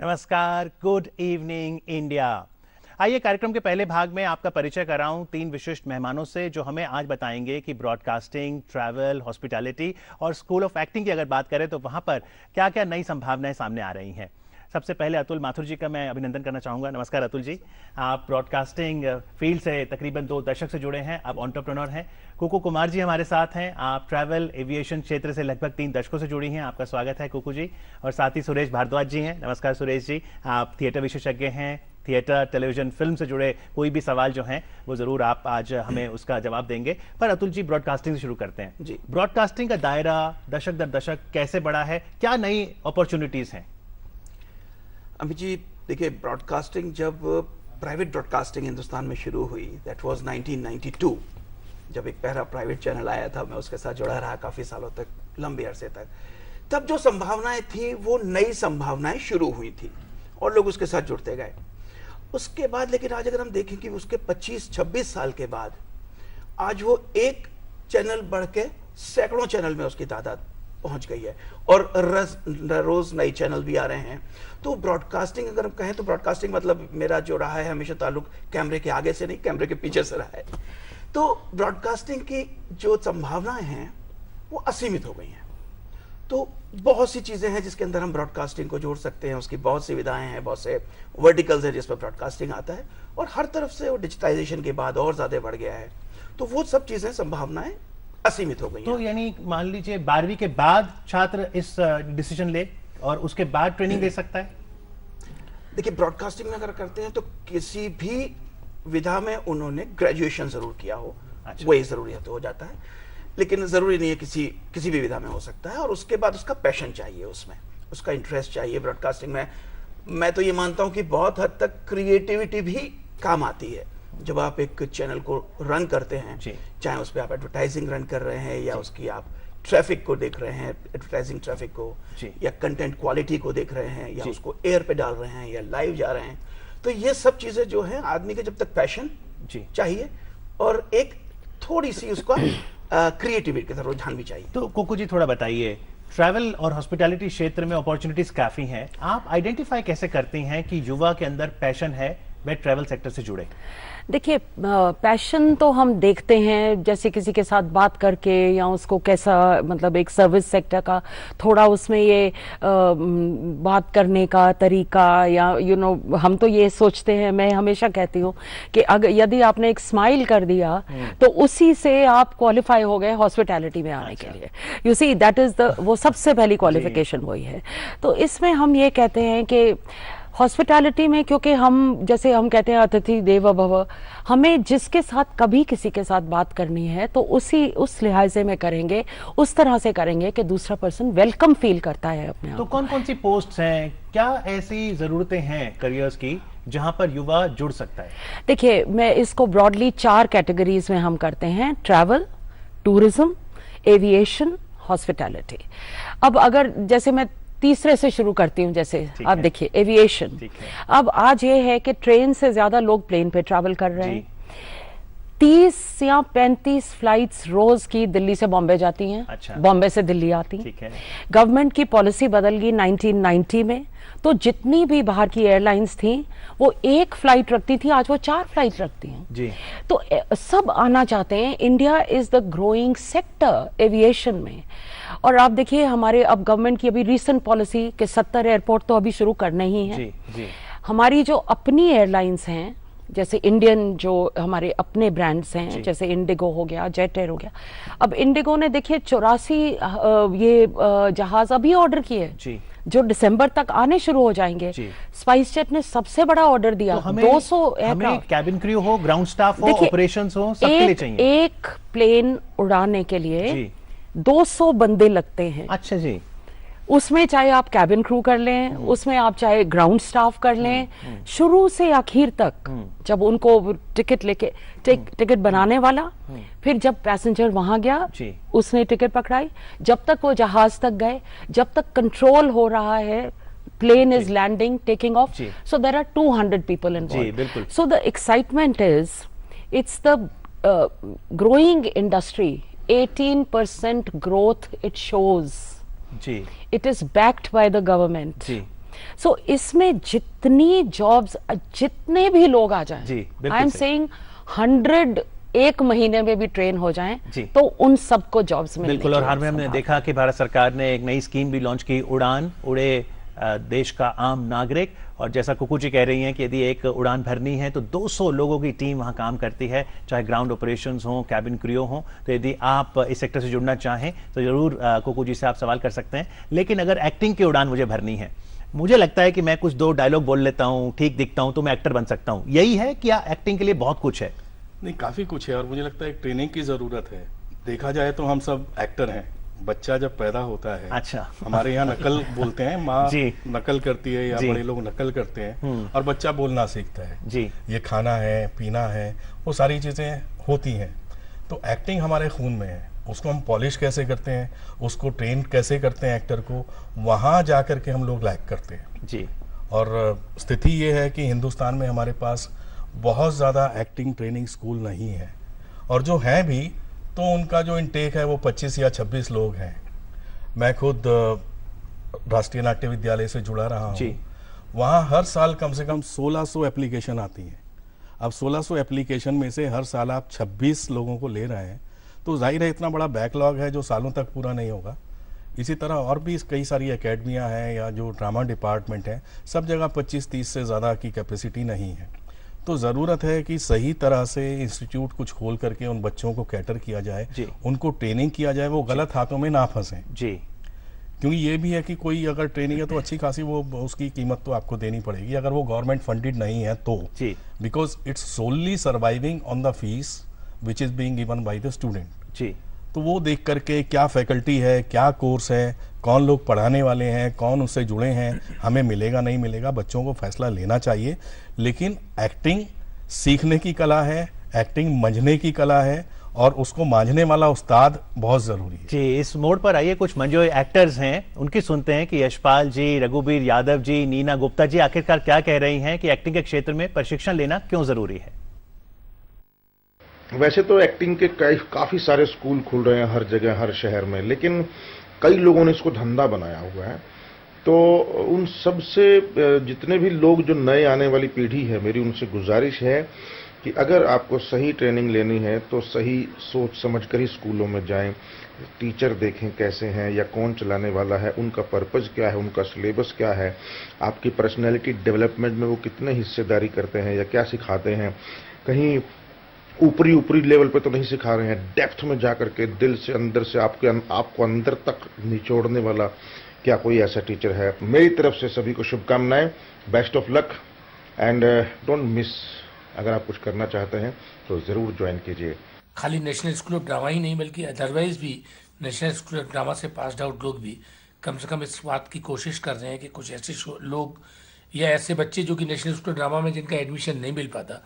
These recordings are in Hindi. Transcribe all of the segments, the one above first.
नमस्कार, गुड इवनिंग इंडिया। आइए कार्यक्रम के पहले भाग में आपका परिचय कराऊं 3 विशिष्ट मेहमानों से जो हमें आज बताएंगे कि ब्रॉडकास्टिंग, ट्रैवल, हॉस्पिटैलिटी और स्कूल ऑफ एक्टिंग की अगर बात करें तो वहां पर क्या क्या नई संभावनाएं सामने आ रही हैं। सबसे पहले अतुल माथुर जी का मैं अभिनंदन करना चाहूंगा। नमस्कार अतुल जी, आप ब्रॉडकास्टिंग फील्ड से तकरीबन 2 दशक से जुड़े हैं, आप एंटरप्रेन्योर हैं। कुकू कुमार जी हमारे साथ हैं, आप ट्रैवल एविएशन क्षेत्र से लगभग 3 दशकों से जुड़ी हैं, आपका स्वागत है कुकू जी। और साथ ही सुरेश भारद्वाज जी हैं। नमस्कार सुरेश जी, आप थिएटर विशेषज्ञ हैं, थिएटर, टेलीविजन, फिल्म से जुड़े कोई भी सवाल जो हैं वो जरूर आप आज हमें उसका जवाब देंगे। पर अतुल जी, ब्रॉडकास्टिंग से शुरू करते हैं जी। ब्रॉडकास्टिंग का दायरा दशक दर दशक कैसे बढ़ा है, क्या नई अपॉर्चुनिटीज हैं? अमित जी देखिए, ब्रॉडकास्टिंग जब प्राइवेट ब्रॉडकास्टिंग हिंदुस्तान में शुरू हुई, दैट वाज 1992, जब एक पहला प्राइवेट चैनल आया था, मैं उसके साथ जुड़ा रहा काफी सालों तक, लंबे अरसे तक। तब जो संभावनाएं थी वो नई संभावनाएं शुरू हुई थी और लोग उसके साथ जुड़ते गए। उसके बाद लेकिन आज अगर हम देखें कि उसके 25-26 साल के बाद आज वो एक चैनल बढ़ के सैकड़ों चैनल में उसकी तादाद पहुंच गई है और रोज नए चैनल भी आ रहे हैं। तो ब्रॉडकास्टिंग अगर हम कहें तो ब्रॉडकास्टिंग मतलब मेरा जो रहा है हमेशा ताल्लुक कैमरे के आगे से नहीं, कैमरे के पीछे से रहा है। तो ब्रॉडकास्टिंग की जो संभावनाएं हैं वो असीमित हो गई हैं। तो बहुत सी चीजें हैं जिसके अंदर हम ब्रॉडकास्टिंग को जोड़ सकते हैं, उसकी बहुत सी विधाएं हैं, बहुत से वर्टिकल्स हैं जिस पर ब्रॉडकास्टिंग आता है, और हर तरफ से वो डिजिटाइजेशन के बाद और ज्यादा बढ़ गया है। तो वो सब चीजें, संभावनाएं असीमित हो गई। तो यानी मान लीजिए 12वीं के बाद छात्र इस डिसीजन ले और उसके बाद ट्रेनिंग ले सकता है? देखिए, ब्रॉडकास्टिंग में अगर करते हैं तो किसी भी विधा में उन्होंने ग्रेजुएशन जरूर किया हो, अच्छा। वही जरूरी है तो हो जाता है, लेकिन जरूरी नहीं है किसी भी विधा में हो सकता है। और उसके बाद उसका पैशन चाहिए, उसमें उसका इंटरेस्ट चाहिए। ब्रॉडकास्टिंग में मैं तो ये मानता हूं कि बहुत हद तक क्रिएटिविटी भी काम आती है। जब आप एक चैनल को रन करते हैं, चाहे उस पर आप एडवर्टाइजिंग रन कर रहे हैं या उसकी आप ट्रैफिक को देख रहे हैं, एडवर्टाइजिंग ट्रैफिक को, या कंटेंट क्वालिटी को देख रहे हैं, या उसको एयर पे डाल रहे हैं या लाइव जा रहे हैं, तो ये सब चीजें जो है आदमी के जब तक पैशन चाहिए और एक थोड़ी सी उसका क्रिएटिविटी की तरफ रुझान भी चाहिए। तो कुकू जी थोड़ा बताइए, ट्रैवल और हॉस्पिटैलिटी क्षेत्र में अपॉर्चुनिटीज काफी हैं, आप आइडेंटिफाई कैसे करती हैं कि युवा के अंदर पैशन है वे ट्रैवल सेक्टर से जुड़े? देखिए, पैशन तो हम देखते हैं जैसे किसी के साथ बात करके, या उसको कैसा, मतलब एक सर्विस सेक्टर का थोड़ा उसमें ये बात करने का तरीका, या हम तो ये सोचते हैं, मैं हमेशा कहती हूँ कि अगर यदि आपने एक स्माइल कर दिया तो उसी से आप क्वालिफाई हो गए हॉस्पिटैलिटी में आने के लिए। यू सी, दैट इज वो सबसे पहली क्वालिफिकेशन वही है। तो इसमें हम ये कहते हैं कि हॉस्पिटैलिटी में, क्योंकि हम जैसे हम कहते हैं अतिथि देवो भव, हमें जिसके साथ कभी किसी के साथ बात करनी है तो उस लिहाजे में करेंगे, उस तरह से करेंगे कि दूसरा पर्सन वेलकम फील करता है अपने आप। तो कौन कौन सी पोस्ट्स हैं, क्या ऐसी जरूरतें हैं करियर्स की जहां पर युवा जुड़ सकता है? देखिए, मैं इसको ब्रॉडली 4 कैटेगरीज में हम करते हैं: ट्रैवल, टूरिज्म, एविएशन, हॉस्पिटैलिटी। अब अगर जैसे मैं तीसरे से शुरू करती हूँ, जैसे आप देखिए एविएशन। अब आज ये है कि ट्रेन से ज्यादा लोग प्लेन पे ट्रैवल कर रहे हैं। 30 या 35 फ्लाइट्स रोज की दिल्ली से बॉम्बे जाती हैं, अच्छा। बॉम्बे से दिल्ली आती हैं। गवर्नमेंट की पॉलिसी बदल गई 1990 में, तो जितनी भी बाहर की एयरलाइंस थी वो 1 फ्लाइट रखती थी, आज वो 4 फ्लाइट रखती हैं जी। तो सब आना चाहते हैं। India is the growing sector aviation में। और आप देखिए, हमारे अब गवर्नमेंट की अभी रीसेंट पॉलिसी के 70 एयरपोर्ट तो अभी शुरू करने ही हैं। जी। हमारी जो अपनी एयरलाइंस हैं, जैसे इंडियन जो हमारे अपने ब्रांड्स हैं, जैसे इंडिगो हो गया, जेट एयर हो गया। अब इंडिगो ने देखिए 84 ये जहाज अभी ऑर्डर किए जो दिसंबर तक आने शुरू हो जाएंगे। स्पाइस जेट ने सबसे बड़ा ऑर्डर दिया, तो 200 एयरक्राफ्ट। कैबिन क्रू हो, ग्राउंड स्टाफ हो, ऑपरेशंस हो, सबके लिए चाहिए। एक प्लेन उड़ाने के लिए 200 बंदे लगते हैं। अच्छा जी। उसमें चाहे आप कैबिन क्रू कर लें, उसमें आप चाहे ग्राउंड स्टाफ कर लें, शुरू से आखिर तक, जब उनको टिकट लेके टिकट बनाने वाला, फिर जब पैसेंजर वहां गया उसने टिकट पकड़ाई, जब तक वो जहाज तक गए, जब तक कंट्रोल हो रहा है, plane is landing, taking off. So there are 200 people involved. So the excitement is, it's the growing industry. 18% growth it shows. It is backed by the government. सो इसमें जितनी जॉब्स, जितने भी लोग आ जाएं, जी, बिल्कुल आई एम सही। सेइंग 100 एक महीने में भी ट्रेन हो जाएं जी। तो उन सबको जॉब्स मिलने बिल्कुल। की और हाल में हमने संभावना। देखा कि भारत सरकार ने एक नई स्कीम भी लॉन्च की, उड़ान, उड़े देश का आम नागरिक। और जैसा कुकू जी कह रही हैं कि यदि एक उड़ान भरनी है तो 200 लोगों की टीम वहां काम करती है, चाहे ग्राउंड ऑपरेशंस हो, कैबिन क्रू हो। तो यदि आप इस सेक्टर से जुड़ना चाहें तो जरूर कुकू जी से आप सवाल कर सकते हैं। लेकिन अगर एक्टिंग की उड़ान मुझे भरनी है, मुझे लगता है कि मैं कुछ 2 डायलॉग बोल लेता हूं, ठीक दिखता हूं, तो मैं एक्टर बन सकता हूं, यही है कि एक्टिंग के लिए बहुत कुछ है? नहीं, काफ़ी कुछ है और मुझे लगता है एक ट्रेनिंग की ज़रूरत है। देखा जाए तो हम सब एक्टर हैं। बच्चा जब पैदा होता है, अच्छा। हमारे यहाँ नकल बोलते हैं, माँ जी। नकल करती है या जी। बड़े लोग नकल करते हैं और बच्चा बोलना सीखता है। जी। ये खाना है, पीना है, वो सारी चीज़ें होती हैं। तो एक्टिंग हमारे खून में है। उसको हम पॉलिश कैसे करते हैं, उसको ट्रेन कैसे करते हैं एक्टर को, वहाँ जा कर के हम लोग लाइक करते हैं। जी। और स्थिति ये है कि हिंदुस्तान में हमारे पास बहुत ज़्यादा एक्टिंग ट्रेनिंग स्कूल नहीं है, और जो हैं भी तो उनका जो इनटेक है वो 25 या 26 लोग हैं। मैं खुद राष्ट्रीय नाट्य विद्यालय से जुड़ा रहा जी। हूँ। वहाँ हर साल कम से कम 1600 एप्लीकेशन आती हैं। अब 1600 एप्लीकेशन में से हर साल आप 26 लोगों को ले रहे हैं, तो जाहिर है इतना बड़ा बैकलॉग है जो सालों तक पूरा नहीं होगा। इसी तरह और भी कई सारी एकेडमियाँ हैं या जो ड्रामा डिपार्टमेंट है, सब जगह 25-30 से ज़्यादा की कैपेसिटी नहीं है। तो ज़रूरत है कि सही तरह से इंस्टीट्यूट कुछ खोल करके उन बच्चों को कैटर किया जाए, जी। उनको ट्रेनिंग किया जाए, वो गलत हाथों में ना फंसें। जी। क्योंकि ये भी है कि कोई अगर ट्रेनिंग है तो अच्छी खासी वो उसकी कीमत तो आपको देनी पड़ेगी, अगर वो गवर्नमेंट फंडेड नहीं है तो। जी। Because it's solely surviving on the fees which is being given by the student. जी। तो वो देख करके क्या फैकल्टी है, क्या कोर्स है, कौन लोग पढ़ाने वाले हैं, कौन उससे जुड़े हैं, हमें मिलेगा नहीं मिलेगा, बच्चों को फैसला लेना चाहिए। लेकिन एक्टिंग सीखने की कला है, एक्टिंग मंझने की कला है, और उसको मांझने वाला उस्ताद बहुत ज़रूरी है। जी। इस मोड़ पर आइए, कुछ मंजो एक्टर्स हैं, उनकी सुनते हैं कि यशपाल जी, रघुवीर यादव जी, नीना गुप्ता जी आखिरकार क्या कह रही हैं कि एक्टिंग के क्षेत्र में प्रशिक्षण लेना क्यों जरूरी है। वैसे तो एक्टिंग के काफी सारे स्कूल खुल रहे हैं हर जगह, हर शहर में, लेकिन कई लोगों ने इसको धंधा बनाया हुआ है। तो उन सब से जितने भी लोग जो नए आने वाली पीढ़ी है, मेरी उनसे गुजारिश है कि अगर आपको सही ट्रेनिंग लेनी है तो सही सोच समझ कर ही स्कूलों में जाएं। टीचर देखें कैसे हैं या कौन चलाने वाला है, उनका पर्पज़ क्या है, उनका सिलेबस क्या है, आपकी पर्सनैलिटी डेवलपमेंट में वो कितने हिस्सेदारी करते हैं या क्या सिखाते हैं। कहीं ऊपरी लेवल पे तो नहीं सिखा रहे हैं, डेप्थ में जाकर के दिल से, अंदर से आपको अंदर तक निचोड़ने वाला क्या कोई ऐसा टीचर है। मेरी तरफ से सभी को शुभकामनाएं, best of luck and don't miss. अगर आप कुछ करना चाहते हैं तो ज़रूर ज्वाइन कीजिए। खाली नेशनल स्कूल ऑफ ड्रामा ही नहीं बल्कि अदरवाइज भी नेशनल स्कूल ऑफ ड्रामा से पास्ड आउट लोग भी कम से कम इस बात की कोशिश कर रहे हैं कि कुछ ऐसे लोग या ऐसे बच्चे जो कि नेशनल स्कूल ऑफ ड्रामा में जिनका एडमिशन नहीं मिल पाता,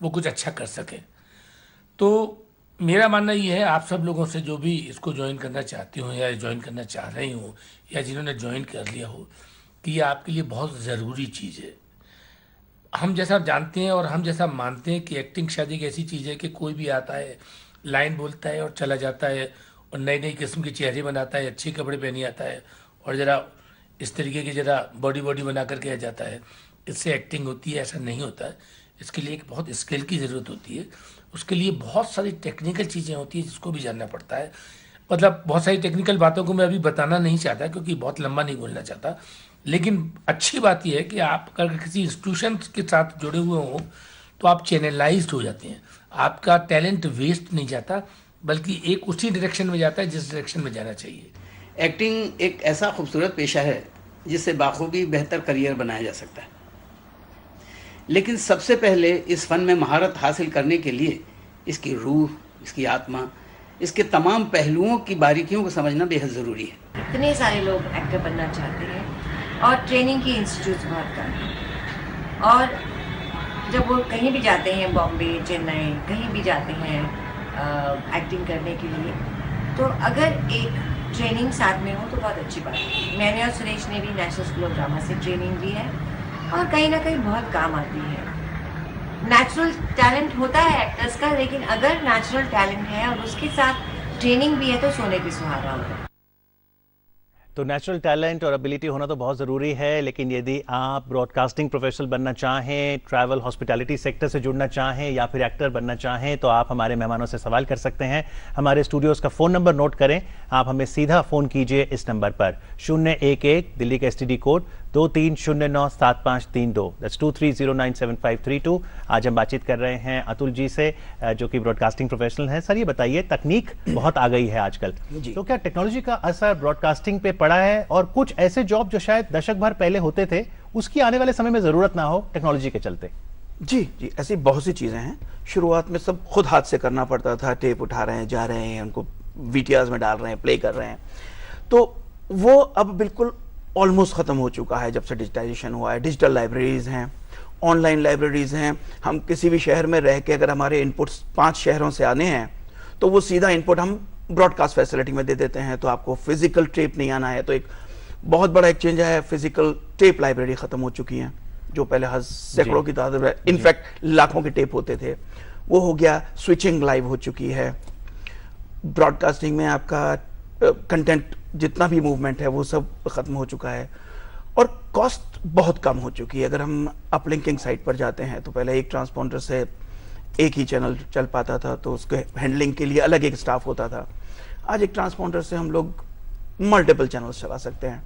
वो कुछ अच्छा कर सकें। तो मेरा मानना ये है, आप सब लोगों से जो भी इसको ज्वाइन करना चाहते हो या ज्वाइन करना चाह रही हो या जिन्होंने ज्वाइन कर लिया हो, कि ये आपके लिए बहुत ज़रूरी चीज़ है। हम जैसा जानते हैं और हम जैसा मानते हैं कि एक्टिंग शायद एक ऐसी चीज़ है कि कोई भी आता है, लाइन बोलता है और चला जाता है और नई नई किस्म के चेहरे बनाता है, अच्छे कपड़े पहने आता है और ज़रा इस तरीके की ज़रा बॉडी बना करके आ जाता है, इससे एक्टिंग होती है। ऐसा नहीं होता है। इसके लिए एक बहुत स्किल की ज़रूरत होती है। उसके लिए बहुत सारी टेक्निकल चीज़ें होती हैं जिसको भी जानना पड़ता है। मतलब बहुत सारी टेक्निकल बातों को मैं अभी बताना नहीं चाहता क्योंकि बहुत लंबा नहीं बोलना चाहता। लेकिन अच्छी बात यह है कि आप अगर किसी इंस्टीट्यूशन के साथ जुड़े हुए हों तो आप चैनलाइज्ड हो जाते हैं। आपका टैलेंट वेस्ट नहीं जाता, बल्कि एक उसी डायरेक्शन में जाता है जिस डायरेक्शन में जाना चाहिए। एक्टिंग एक ऐसा खूबसूरत पेशा है जिससे बाखूबी बेहतर करियर बनाया जा सकता है। लेकिन सबसे पहले इस फन में महारत हासिल करने के लिए इसकी रूह, इसकी आत्मा, इसके तमाम पहलुओं की बारीकियों को समझना बेहद ज़रूरी है। इतने सारे लोग एक्टर बनना चाहते हैं और ट्रेनिंग की इंस्टीट्यूट बहुत कम है। और जब वो कहीं भी जाते हैं, बॉम्बे, चेन्नई, कहीं भी जाते हैं एक्टिंग करने के लिए, तो अगर एक ट्रेनिंग साथ में हो तो बहुत अच्छी बात है। मैंने और सुरेश ने भी नेशनल स्कूल ऑफ ड्रामा से ट्रेनिंग ली है और कहीं ना कहीं बहुत काम आती है। नेचुरल टैलेंट होता है एक्टर्स का, लेकिन अगर नेचुरल टैलेंट है और उसके साथ ट्रेनिंग भी है तो सोने पे सुहागा होता है। तो नेचुरल टैलेंट और एबिलिटी होना तो बहुत ज़रूरी है, लेकिन यदि आप ब्रॉडकास्टिंग प्रोफेशनल बनना चाहें, ट्रैवल हॉस्पिटैलिटी सेक्टर से जुड़ना चाहें या फिर एक्टर बनना चाहें, तो आप हमारे मेहमानों से सवाल कर सकते हैं। हमारे स्टूडियोज़ का फ़ोन नंबर नोट करें, आप हमें सीधा फ़ोन कीजिए इस नंबर पर 011 दिल्ली का STD कोड 23097532, दैट्स 23097532। आज हम बातचीत कर रहे हैं अतुल जी से, जो कि ब्रॉडकास्टिंग प्रोफेशनल हैं। सर, ये बताइए, तकनीक बहुत आ गई है आजकल, तो क्या टेक्नोलॉजी का असर ब्रॉडकास्टिंग पे पड़ा है, और कुछ ऐसे जॉब जो शायद दशक भर पहले होते थे उसकी आने वाले समय में जरूरत ना हो टेक्नोलॉजी के चलते? जी, ऐसी बहुत सी चीजें हैं। शुरुआत में सब खुद हाथ से करना पड़ता था, टेप उठा रहे हैं, जा रहे हैं, उनको VTRs में डाल रहे हैं, प्ले कर रहे हैं, तो वो अब बिल्कुल ऑलमोस्ट खत्म हो चुका है जब से डिजिटाइजेशन हुआ है। डिजिटल लाइब्रेरीज हैं, ऑनलाइन लाइब्रेरीज हैं। हम किसी भी शहर में रह के अगर हमारे इनपुट्स 5 शहरों से आने हैं तो वो सीधा इनपुट हम ब्रॉडकास्ट फैसिलिटी में दे देते हैं, तो आपको फिजिकल टेप नहीं आना है। तो एक बहुत बड़ा एक चेंज है, फिजिकल टेप लाइब्रेरी खत्म हो चुकी है, जो पहले सैकड़ों की तादाद में, इनफैक्ट लाखों के टेप होते थे, वो हो गया। स्विचिंग लाइव हो चुकी है। ब्रॉडकास्टिंग में आपका कंटेंट जितना भी मूवमेंट है वो सब खत्म हो चुका है, और कॉस्ट बहुत कम हो चुकी है। अगर हम अपलिंकिंग साइट पर जाते हैं तो पहले एक ट्रांसपॉन्डर से एक ही चैनल चल पाता था, तो उसके हैंडलिंग के लिए अलग एक स्टाफ होता था। आज एक ट्रांसपॉन्डर से हम लोग मल्टीपल चैनल्स चला सकते हैं,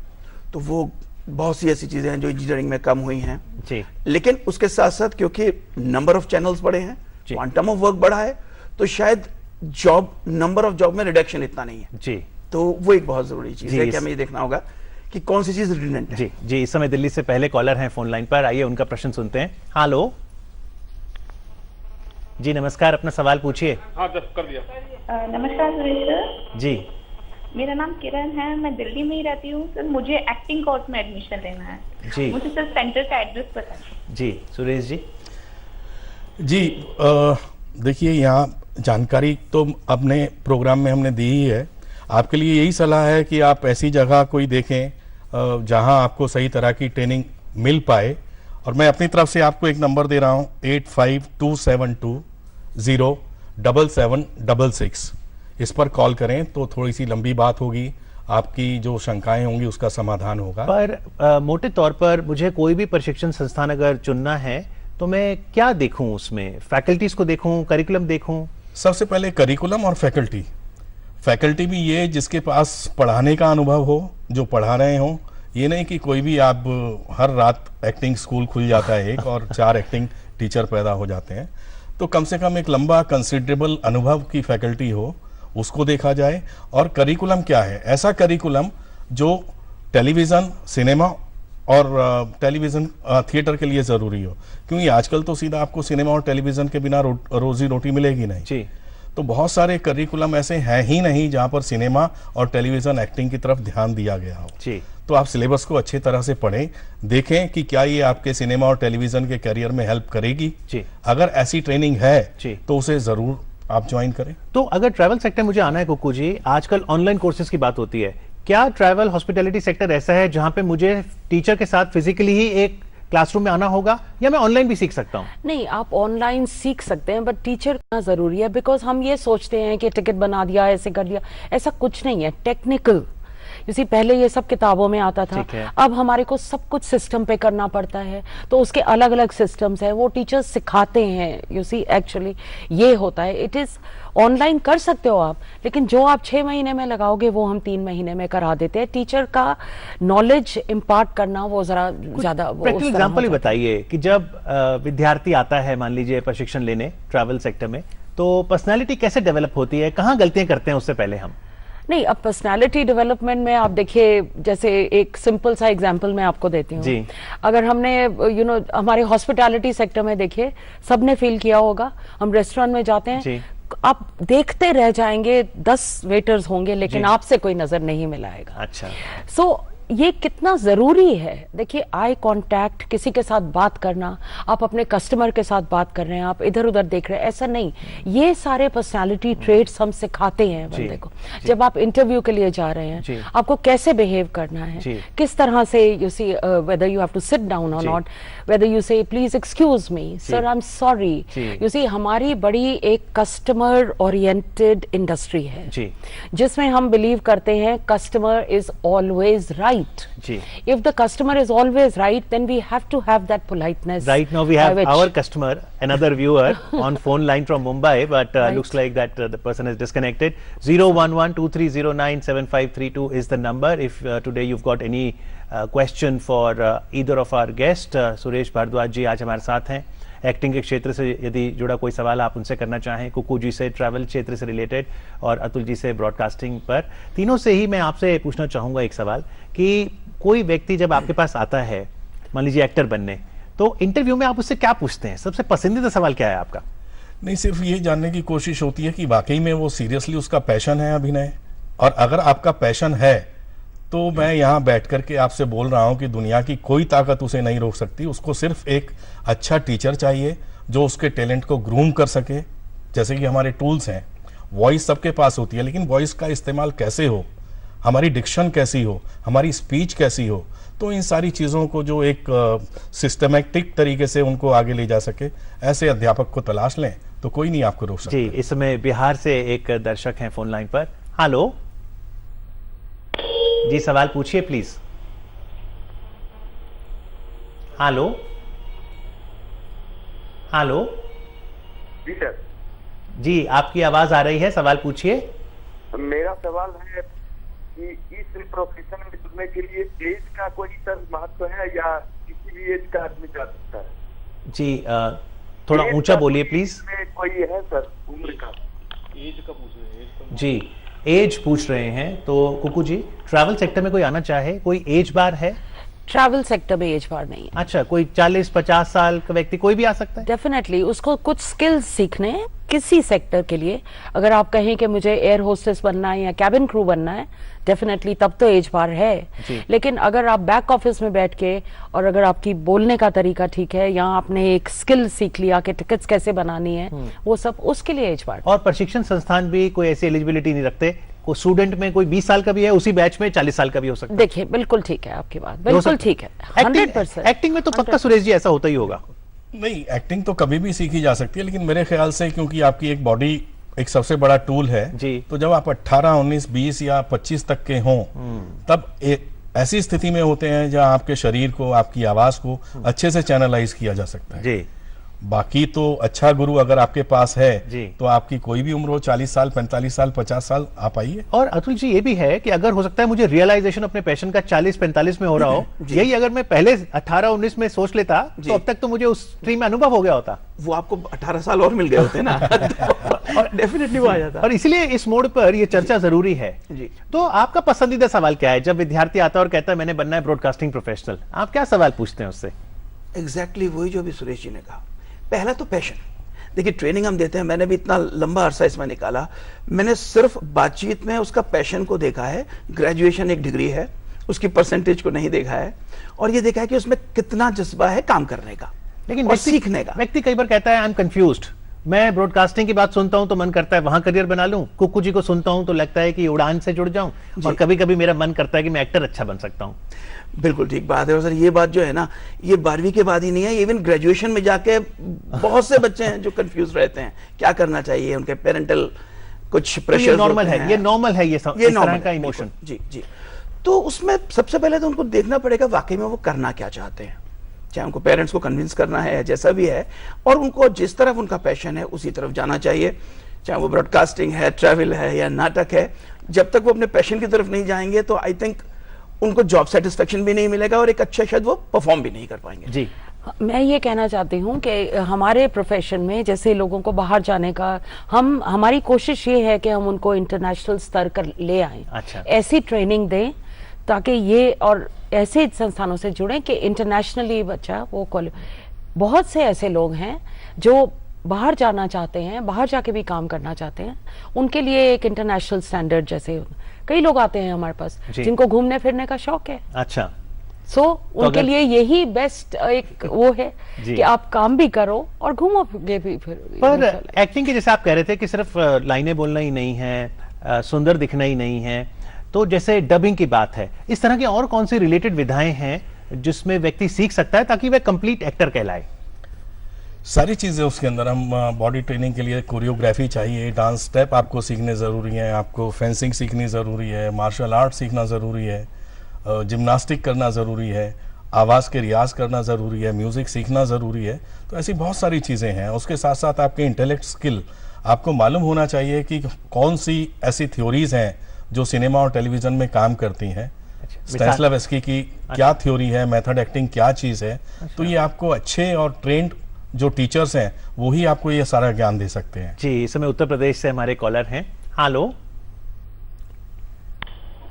तो वो बहुत सी ऐसी चीजें हैं जो इंजीनियरिंग में कम हुई हैं जी। लेकिन उसके साथ साथ क्योंकि नंबर ऑफ चैनल्स बढ़े हैं, क्वांटम ऑफ वर्क बढ़ा है, तो शायद नंबर ऑफ जॉब में रिडक्शन इतना नहीं है जी। तो वो एक बहुत जरूरी चीज है कि हमें ये देखना होगा कि कौन सी चीज रिडंडेंट है। जी, इस समय दिल्ली से पहले कॉलर हैं फोन लाइन पर, आइए उनका प्रश्न सुनते हैं। हेलो जी, नमस्कार, अपना सवाल पूछिए। हाँ, कर दिया। नमस्कार सुरेश सर जी, मेरा नाम किरण है, मैं दिल्ली में ही रहती हूँ सर। मुझे एक्टिंग कोर्स में एडमिशन लेना है जी। मुझे सर सेंटर का एड्रेस बताएं। जी, सुरेश जी। जी, देखिए, यहाँ जानकारी तो अपने प्रोग्राम में हमने दी ही है। आपके लिए यही सलाह है कि आप ऐसी जगह कोई देखें जहां आपको सही तरह की ट्रेनिंग मिल पाए, और मैं अपनी तरफ से आपको एक नंबर दे रहा हूं 8527207766। इस पर कॉल करें तो थोड़ी सी लंबी बात होगी, आपकी जो शंकाएं होंगी उसका समाधान होगा। पर मोटे तौर पर मुझे कोई भी प्रशिक्षण संस्थान अगर चुनना है तो मैं क्या देखूं उसमें? फैकल्टीज को देखूं, करिकुलम देखूं? सबसे पहले करिकुलम और फैकल्टी भी ये जिसके पास पढ़ाने का अनुभव हो, जो पढ़ा रहे हो। ये नहीं कि कोई भी आप हर रात एक्टिंग स्कूल खुल जाता है एक और 4 एक्टिंग टीचर पैदा हो जाते हैं। तो कम से कम एक लंबा कंसिडरेबल अनुभव की फैकल्टी हो, उसको देखा जाए। और करिकुलम क्या है? ऐसा करिकुलम जो टेलीविज़न, सिनेमा और टेलीविज़न थिएटर के लिए ज़रूरी हो, क्योंकि आजकल तो सीधा आपको सिनेमा और टेलीविज़न के बिना रोजी रोटी मिलेगी नहीं जी। तो बहुत सारे करिकुलम ऐसे हैं ही नहीं जहां पर सिनेमा और टेलीविज़न एक्टिंग की तरफ ध्यान दिया गया हो जी। तो आप सिलेबस को अच्छी तरह से पढ़ें, देखें कि क्या ये आपके सिनेमा और टेलीविज़न के करियर में हेल्प करेगी जी। अगर ऐसी ट्रेनिंग है तो उसे ज़रूर आप ज्वाइन करें। तो अगर ट्रैवल सेक्टर मुझे आना है कुक्कू जी, आजकल ऑनलाइन कोर्सेज की बात होती है, क्या ट्रैवल हॉस्पिटैलिटी सेक्टर ऐसा है जहां पे मुझे टीचर के साथ फिजिकली ही एक क्लासरूम में आना होगा, या मैं ऑनलाइन भी सीख सकता हूँ? नहीं, आप ऑनलाइन सीख सकते हैं, बट टीचर करना जरूरी है। बिकॉज हम ये सोचते हैं कि टिकट बना दिया, ऐसे कर दिया, ऐसा कुछ नहीं है। टेक्निकल इसी पहले ये सब किताबों में आता था, अब हमारे को सब कुछ सिस्टम पे करना पड़ता है, तो उसके अलग अलग सिस्टम्स है, वो टीचर्स सिखाते हैं। यू सी, एक्चुअली ये होता है। इट इज ऑनलाइन कर सकते हो आप, लेकिन जो आप 6 महीने में लगाओगे वो हम 3 महीने में करा देते हैं। टीचर का नॉलेज इम्पार्ट करना वो जरा ज्यादा। प्रैक्टिकल एग्जांपल ही बताइए कि जब विद्यार्थी आता है मान लीजिए प्रशिक्षण लेने ट्रैवल सेक्टर में, तो पर्सनैलिटी कैसे डेवलप होती है, कहाँ गलतियां करते हैं उससे पहले हम? नहीं, अब पर्सनालिटी डेवलपमेंट में आप देखिए, जैसे एक सिंपल सा एग्जांपल मैं आपको देती हूँ। अगर हमने हमारे हॉस्पिटैलिटी सेक्टर में देखिए, सबने फील किया होगा, हम रेस्टोरेंट में जाते हैं, आप देखते रह जाएंगे, 10 वेटर्स होंगे लेकिन आपसे कोई नजर नहीं मिलाएगा। अच्छा। सो ये कितना जरूरी है। देखिए, आई कांटेक्ट, किसी के साथ बात करना, आप अपने कस्टमर के साथ बात कर रहे हैं, आप इधर उधर देख रहे हैं, ऐसा नहीं। ये सारे पर्सनालिटी ट्रेट्स हम सिखाते हैं बंदे को। जब आप इंटरव्यू के लिए जा रहे हैं, आपको कैसे बिहेव करना है, किस तरह से, you see whether you have to sit down और not, whether you say please excuse me sir, I am sorry. You see, हमारी बड़ी एक कस्टमर ओरिएंटेड इंडस्ट्री है जिसमें हम बिलीव करते हैं customer is always right. If the customer is always right, then we have to have that politeness. Right now we have our customer, another viewer on phone line from Mumbai, but looks like that the person is disconnected. 01123097532 is the number. If today you've got any question for either of our guests, Suresh Bhardwaj ji आज हमारे साथ हैं। एक्टिंग के क्षेत्र से यदि जुड़ा कोई सवाल आप उनसे करना चाहें, कुकू जी से ट्रैवल क्षेत्र से रिलेटेड और अतुल जी से ब्रॉडकास्टिंग पर, तीनों से ही मैं आपसे पूछना चाहूँगा एक सवाल कि कोई व्यक्ति जब आपके पास आता है, मान लीजिए एक्टर बनने, तो इंटरव्यू में आप उससे क्या पूछते हैं? सबसे पसंदीदा सवाल क्या है आपका? नहीं, सिर्फ ये जानने की कोशिश होती है कि वाकई में वो सीरियसली उसका पैशन है अभिनय, और अगर आपका पैशन है तो मैं यहाँ बैठ करके आपसे बोल रहा हूँ कि दुनिया की कोई ताकत उसे नहीं रोक सकती। उसको सिर्फ एक अच्छा टीचर चाहिए जो उसके टैलेंट को ग्रूम कर सके। जैसे कि हमारे टूल्स हैं, वॉइस सबके पास होती है, लेकिन वॉइस का इस्तेमाल कैसे हो, हमारी डिक्शन कैसी हो, हमारी स्पीच कैसी हो, तो इन सारी चीज़ों को जो एक सिस्टमेटिक तरीके से उनको आगे ले जा सके, ऐसे अध्यापक को तलाश लें तो कोई नहीं आपको रोक सकता। जी, इस समय बिहार से एक दर्शक हैं फोन लाइन पर। हेलो जी, सवाल पूछिए प्लीज। हेलो हेलो जी सर। जी, आपकी आवाज आ रही है, सवाल पूछिए। मेरा सवाल है कि इस प्रोफेशन में जुड़ने के लिए एज का कोई सर महत्व है या किसी भी एज का आदमी जा सकता है? जी, थोड़ा ऊंचा बोलिए प्लीज। कोई है सर उम्र का? एज का पूछ रहे हैं? जी, एज पूछ रहे हैं। तो कुकू जी, ट्रैवल सेक्टर में कोई आना चाहे, कोई एज बार है? ट्रैवल सेक्टर में एज बार नहीं है। अच्छा, कोई 40-50 साल का व्यक्ति कोई भी आ सकता है? डेफिनेटली, उसको कुछ स्किल्स सीखने हैं किसी सेक्टर के लिए। अगर आप कहें कि मुझे एयर होस्टेस बनना है या कैबिन क्रू बनना है, डेफिनेटली तब तो एज बार है। लेकिन अगर आप बैक ऑफिस में बैठ के, और अगर आपकी बोलने का तरीका ठीक है, या आपने एक स्किल सीख लिया कि टिकट्स कैसे बनानी है, वो सब, उसके लिए एज बार। और प्रशिक्षण संस्थान भी कोई ऐसी एलिजिबिलिटी नहीं रखते? को स्टूडेंट में कोई 20 साल का भी है, उसी बैच में 40 साल का भी हो सकता है? देखिए, बिल्कुल ठीक है आपकी बात, बिल्कुल ठीक है। 100% एक्टिंग में तो पक्का सुरेश जी ऐसा होता ही होगा। नहीं, एक्टिंग तो कभी भी सीखी जा सकती है, लेकिन मेरे ख्याल से क्योंकि आपकी एक बॉडी एक सबसे बड़ा टूल है जी, तो जब आप 18, 19, 20 या 25 तक के हों, तब एक ऐसी स्थिति में होते हैं जहां आपके शरीर को, आपकी आवाज को अच्छे से चैनलाइज किया जा सकता है जी। बाकी तो अच्छा गुरु अगर आपके पास है तो आपकी कोई भी उम्र हो, 40 साल, 45 साल, 50 साल, आप आइए। और अतुल जी, ये भी है कि अगर हो सकता है मुझे रियलाइजेशन अपने पैशन का 40-45 में हो रहा हो, यही अगर मैं पहले 18-19 में सोच लेता तो अब तक तो मुझे उस स्ट्रीम में अनुभव हो गया होता। वो आपको 18 साल और मिल गए होते ना और डेफिनेटली वो आ जाता। और इसलिए इस मोड पर ये चर्चा जरूरी है जी। तो आपका पसंदीदा सवाल क्या है? जब विद्यार्थी आता है और कहता है मैंने बनना है ब्रॉडकास्टिंग प्रोफेशनल, आप क्या सवाल पूछते हैं उससे? एग्जैक्टली वही जो अभी सुरेश जी ने कहा। पहला तो पैशन। देखिए, ट्रेनिंग हम देते हैं, मैंने भी इतना लंबा अरसा इसमें निकाला, मैंने सिर्फ बातचीत में उसका पैशन को देखा है। ग्रेजुएशन एक डिग्री है, उसकी परसेंटेज को नहीं देखा है, और ये देखा है कि उसमें कितना जज्बा है काम करने का, लेकिन सीखने का। व्यक्ति कई बार कहता है आई एम कंफ्यूज्ड, मैं ब्रॉडकास्टिंग की बात सुनता हूं तो मन करता है वहां करियर बना लूं, कुकू जी को सुनता हूं तो लगता है कि उड़ान से जुड़ जाऊं, और कभी कभी मेरा मन करता है कि मैं एक्टर अच्छा बन सकता हूं। बिल्कुल ठीक बात है। और सर, ये बात जो है ना, ये 12वीं के बाद ही नहीं है, इवन ग्रेजुएशन में जाके बहुत से बच्चे हैं जो कंफ्यूज रहते हैं क्या करना चाहिए, उनके पेरेंटल कुछ प्रेशर नॉर्मल है, ये नॉर्मल है, ये तरह का इमोशन। जी जी। तो उसमें सबसे पहले तो उनको देखना पड़ेगा वाकई में वो करना क्या चाहते हैं, चाहे उनको पेरेंट्स को कन्विंस करना है जैसा भी है, और उनको जिस तरफ उनका पैशन है उसी तरफ जाना चाहिए, चाहे वो ब्रॉडकास्टिंग है, ट्रैवल है या नाटक है। जब तक वो अपने पैशन की तरफ नहीं जाएंगे तो आई थिंक उनको जॉब सेटिस्फेक्शन भी नहीं मिलेगा और एक अच्छा शायद वो परफॉर्म भी नहीं कर पाएंगे जी। मैं ये कहना चाहती हूँ कि हमारे प्रोफेशन में जैसे लोगों को बाहर जाने का, हमारी कोशिश ये है कि हम उनको इंटरनेशनल स्तर कर ले आए। अच्छा। ऐसी ट्रेनिंग दें ताकि ये, और ऐसे संस्थानों से जुड़े कि इंटरनेशनली बच्चा वो बहुत से ऐसे लोग हैं जो बाहर जाना चाहते हैं, बाहर जाके भी काम करना चाहते हैं, उनके लिए एक इंटरनेशनल स्टैंडर्ड, जैसे कई लोग आते हैं हमारे पास जिनको घूमने फिरने का शौक है। अच्छा, उनके लिए यही बेस्ट एक वो है कि आप काम भी करो और घूमो भी फिर। पर एक्टिंग के जैसे आप कह रहे थे कि सिर्फ लाइनें बोलना ही नहीं है, सुंदर दिखना ही नहीं है, तो जैसे डबिंग की बात है, इस तरह की और कौन सी रिलेटेड विधाएं हैं जिसमें व्यक्ति सीख सकता है ताकि वह कंप्लीट एक्टर कहलाए? सारी चीज़ें उसके अंदर। हम बॉडी ट्रेनिंग के लिए कोरियोग्राफी चाहिए, डांस स्टेप आपको सीखने ज़रूरी है, आपको फेंसिंग सीखनी ज़रूरी है, मार्शल आर्ट सीखना ज़रूरी है, जिम्नास्टिक करना ज़रूरी है, आवाज़ के रियाज करना ज़रूरी है, म्यूज़िक सीखना ज़रूरी है। तो ऐसी बहुत सारी चीज़ें हैं। उसके साथ साथ आपके इंटेलेक्ट स्किल, आपको मालूम होना चाहिए कि कौन सी ऐसी थ्योरीज हैं जो सिनेमा और टेलीविज़न में काम करती हैं। स्टैनिस्लावस्की की क्या थ्योरी है, मेथड एक्टिंग क्या चीज़ है। तो ये आपको अच्छे और ट्रेंड जो टीचर्स हैं वो ही आपको ये सारा ज्ञान दे सकते हैं। जी, इस समय उत्तर प्रदेश से हमारे कॉलर हैं। हेलो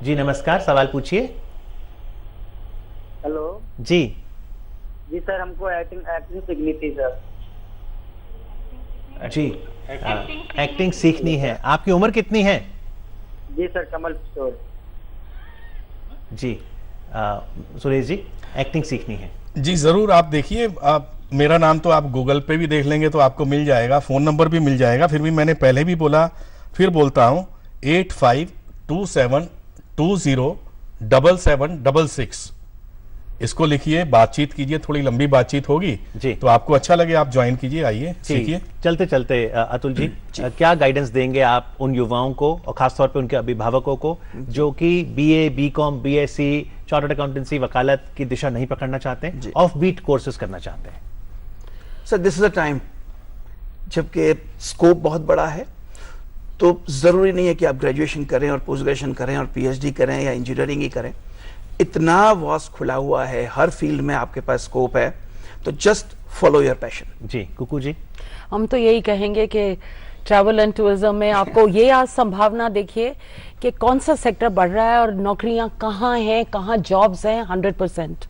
जी, नमस्कार, सवाल पूछिए। हेलो जी सर, हमको एक्टिंग सीखनी थी सर। जी, एक्टिंग सीखनी है। आपकी उम्र कितनी है? जी सर, कमल किशोर। जी, सुरेश जी, एक्टिंग सीखनी है। जी ज़रूर, आप देखिए, आप मेरा नाम तो आप गूगल पे भी देख लेंगे तो आपको मिल जाएगा, फ़ोन नंबर भी मिल जाएगा। फिर भी मैंने पहले भी बोला, फिर बोलता हूँ, 8527207766। इसको लिखिए, बातचीत कीजिए, थोड़ी लंबी बातचीत होगी जी, तो आपको अच्छा लगे, आप ज्वाइन कीजिए, आइए सीखिए। चलते चलते अतुल जी, क्या गाइडेंस देंगे आप उन युवाओं को और खासतौर पे उनके अभिभावकों को जो कि BA, BCom, BSc, chartered accountancy, वकालत की दिशा नहीं पकड़ना चाहते, ऑफ बीट कोर्सेज करना चाहते हैं? Sir, this is a time जबकि स्कोप बहुत बड़ा है, तो जरूरी नहीं है कि आप ग्रेजुएशन करें और पोस्ट ग्रेजुएशन करें और PhD करें या इंजीनियरिंग ही करें। इतना वास्ट खुला हुआ है, हर फील्ड में आपके पास स्कोप है, तो जस्ट फॉलो योर पैशन। जी, कुकू जी, हम तो यही कहेंगे कि ट्रैवल एंड टूरिज्म में आपको ये आज संभावना देखिए कि कौन सा सेक्टर बढ़ रहा है और नौकरियां कहाँ हैं, कहाँ जॉब्स हैं। 100%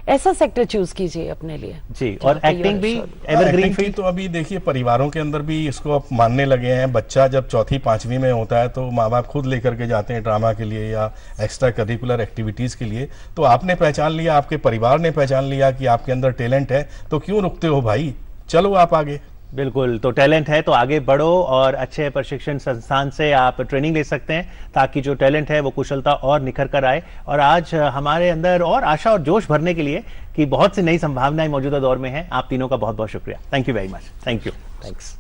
ऐसा सेक्टर चूज कीजिए अपने लिए। जी, और एक्टिंग भी एवरग्रीन फील्ड। तो अभी देखिए, परिवारों के अंदर भी इसको अब मानने लगे हैं। बच्चा जब 4वीं 5वीं में होता है तो माँ बाप खुद लेकर के जाते हैं ड्रामा के लिए या एक्स्ट्रा करिकुलर एक्टिविटीज के लिए। तो आपने पहचान लिया, आपके परिवार ने पहचान लिया कि आपके अंदर टैलेंट है, तो क्यों रुकते हो भाई, चलो आप आगे। बिल्कुल, तो टैलेंट है तो आगे बढ़ो और अच्छे प्रशिक्षण संस्थान से आप ट्रेनिंग ले सकते हैं ताकि जो टैलेंट है वो कुशलता और निखर कर आए। और आज हमारे अंदर और आशा और जोश भरने के लिए कि बहुत सी नई संभावनाएं मौजूदा दौर में हैं। आप तीनों का बहुत बहुत शुक्रिया। Thank you very much. Thank you. Thanks.